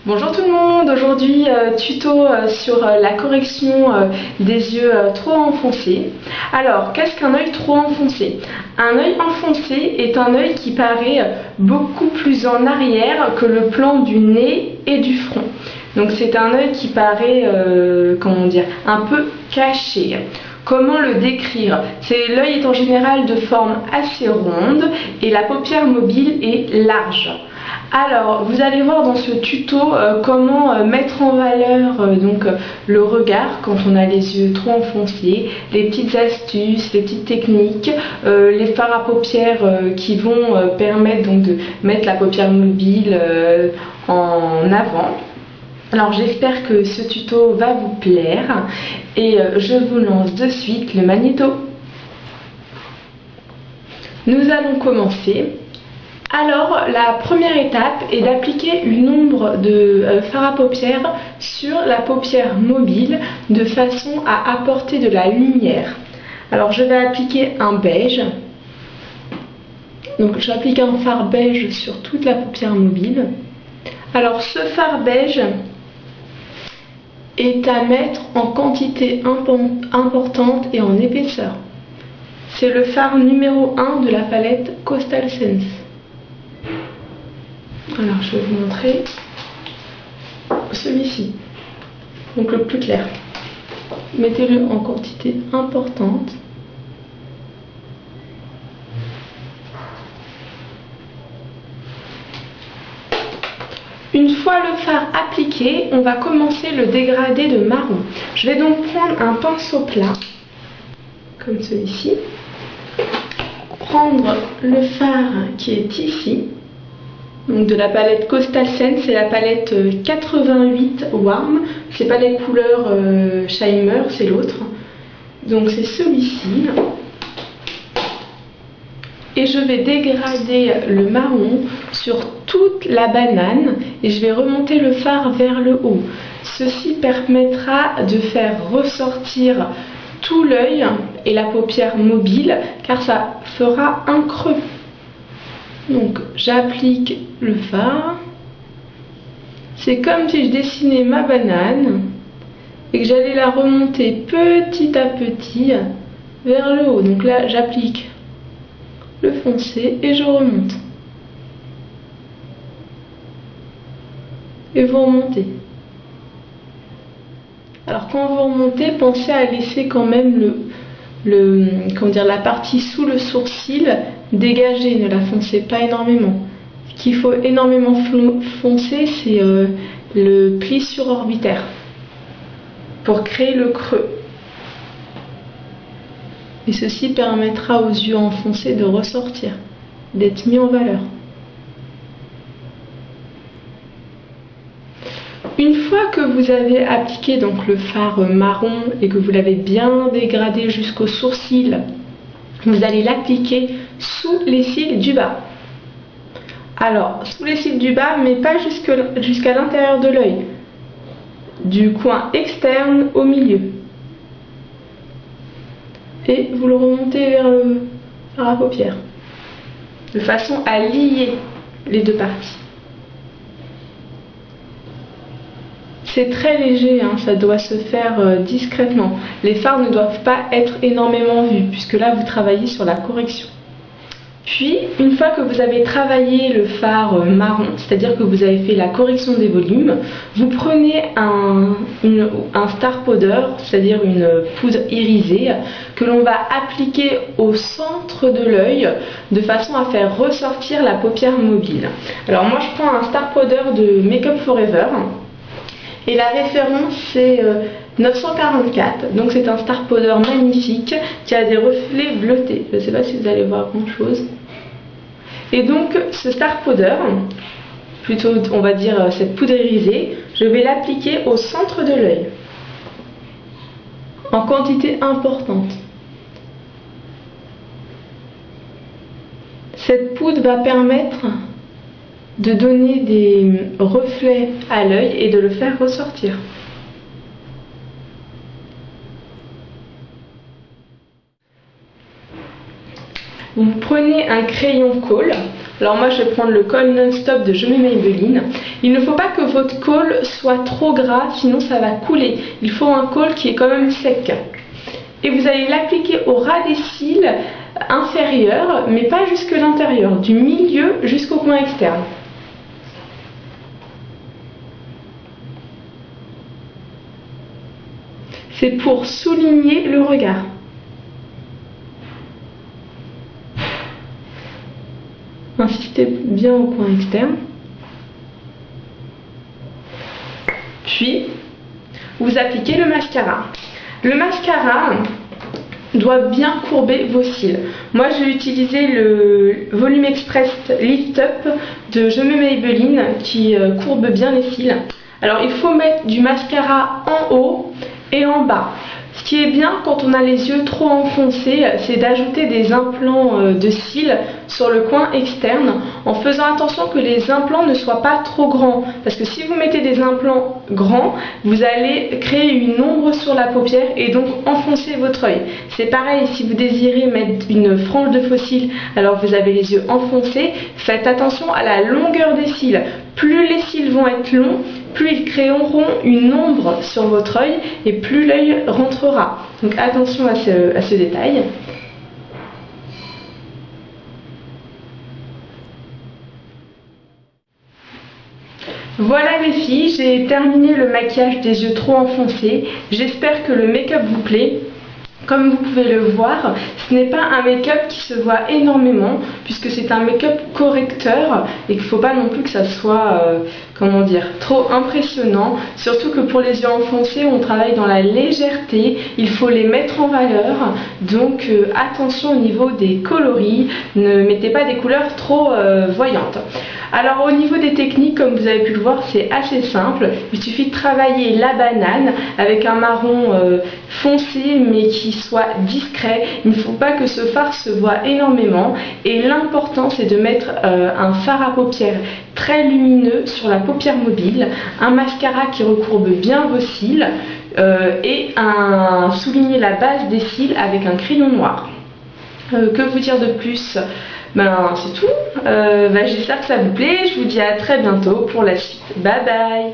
Bonjour tout le monde, aujourd'hui tuto sur la correction des yeux trop enfoncés. Alors, qu'est-ce qu'un œil trop enfoncé? Un œil enfoncé est un œil qui paraît beaucoup plus en arrière que le plan du nez et du front. Donc c'est un œil qui paraît, un peu caché. Comment le décrire? L'œil est en général de forme assez ronde et la paupière mobile est large. Alors, vous allez voir dans ce tuto comment mettre en valeur le regard quand on a les yeux trop enfoncés, les petites astuces, les petites techniques, les fards à paupières qui vont permettre de mettre la paupière mobile en avant. Alors j'espère que ce tuto va vous plaire et je vous lance de suite le magnéto. Nous allons commencer. Alors la première étape est d'appliquer une ombre de fard à paupières sur la paupière mobile de façon à apporter de la lumière. Alors je vais appliquer un beige. Donc j'applique un fard beige sur toute la paupière mobile. Alors ce fard beige est à mettre en quantité importante et en épaisseur. C'est le fard numéro 1 de la palette Coastal Scents. Alors je vais vous montrer celui-ci, donc le plus clair. Mettez-le en quantité importante. Une fois le fard appliqué, on va commencer le dégradé de marron. Je vais donc prendre un pinceau plat, comme celui-ci, prendre le fard qui est ici, donc de la palette Coastal Scents, c'est la palette 88 Warm, c'est pas les couleurs Shimmer, c'est l'autre. Donc c'est celui-ci. Et je vais dégrader le marron sur toute la banane et je vais remonter le fard vers le haut. Ceci permettra de faire ressortir tout l'œil et la paupière mobile car ça fera un creux. Donc j'applique le fard. C'est comme si je dessinais ma banane et que j'allais la remonter petit à petit vers le haut. Donc là j'applique le foncé et je remonte. Et vous remontez. Alors quand vous remontez, pensez à laisser quand même la partie sous le sourcil dégagée, ne la foncez pas énormément. Ce qu'il faut énormément foncer, c'est le pli surorbitaire pour créer le creux. Et ceci permettra aux yeux enfoncés de ressortir, d'être mis en valeur. Une fois que vous avez appliqué donc le fard marron et que vous l'avez bien dégradé jusqu'au sourcil, vous allez l'appliquer sous les cils du bas. Alors, sous les cils du bas, mais pas jusqu'à l'intérieur de l'œil. Du coin externe au milieu. Et vous le remontez vers le fard à paupières, de façon à lier les deux parties. C'est très léger, ça doit se faire discrètement. Les fards ne doivent pas être énormément vus, puisque là vous travaillez sur la correction. Puis, une fois que vous avez travaillé le fard marron, c'est-à-dire que vous avez fait la correction des volumes, vous prenez un star powder, c'est-à-dire une poudre irisée, que l'on va appliquer au centre de l'œil, de façon à faire ressortir la paupière mobile. Alors moi je prends un star powder de Make Up For Ever, et la référence c'est 944, donc c'est un star powder magnifique qui a des reflets bleutés. Je ne sais pas si vous allez voir grand chose. Et donc ce star powder, plutôt on va dire cette poudre irisée, je vais l'appliquer au centre de l'œil, en quantité importante. Cette poudre va permettre de donner des reflets à l'œil et de le faire ressortir. Vous prenez un crayon colle Alors moi je vais prendre le col non-stop de Je m'aime Maybelline. Il ne faut pas que votre col soit trop gras, sinon ça va couler. Il faut un col qui est quand même sec. Et vous allez l'appliquer au ras des cils inférieurs, mais pas jusque l'intérieur, du milieu jusqu'au coin externe. C'est pour souligner le regard. Insistez bien au coin externe. Puis, vous appliquez le mascara. Le mascara doit bien courber vos cils. Moi, j'ai utilisé le Volume Express Lift Up de Je m'aime Maybelline qui courbe bien les cils. Alors, il faut mettre du mascara en haut et en bas. Ce qui est bien quand on a les yeux trop enfoncés, c'est d'ajouter des implants de cils sur le coin externe en faisant attention que les implants ne soient pas trop grands. Parce que si vous mettez des implants grands, vous allez créer une ombre sur la paupière et donc enfoncer votre œil. C'est pareil si vous désirez mettre une frange de faux cils alors que vous avez les yeux enfoncés, faites attention à la longueur des cils. Plus les cils vont être longs, plus ils créeront une ombre sur votre œil et plus l'œil rentrera. Donc attention à ce détail. Voilà les filles, j'ai terminé le maquillage des yeux trop enfoncés. J'espère que le make-up vous plaît. Comme vous pouvez le voir, ce n'est pas un make-up qui se voit énormément puisque c'est un make-up correcteur et qu'il ne faut pas non plus que ça soit, comment dire, trop impressionnant. Surtout que pour les yeux enfoncés, on travaille dans la légèreté, il faut les mettre en valeur. Donc attention au niveau des coloris, ne mettez pas des couleurs trop voyantes. Alors au niveau des techniques, comme vous avez pu le voir, c'est assez simple. Il suffit de travailler la banane avec un marron foncé mais qui soit discret. Il ne faut pas que ce fard se voit énormément. Et l'important c'est de mettre un fard à paupières très lumineux sur la paupière mobile, un mascara qui recourbe bien vos cils et souligner la base des cils avec un crayon noir. Que vous dire de plus? Ben c'est tout. J'espère que ça vous plaît. Je vous dis à très bientôt pour la suite. Bye bye.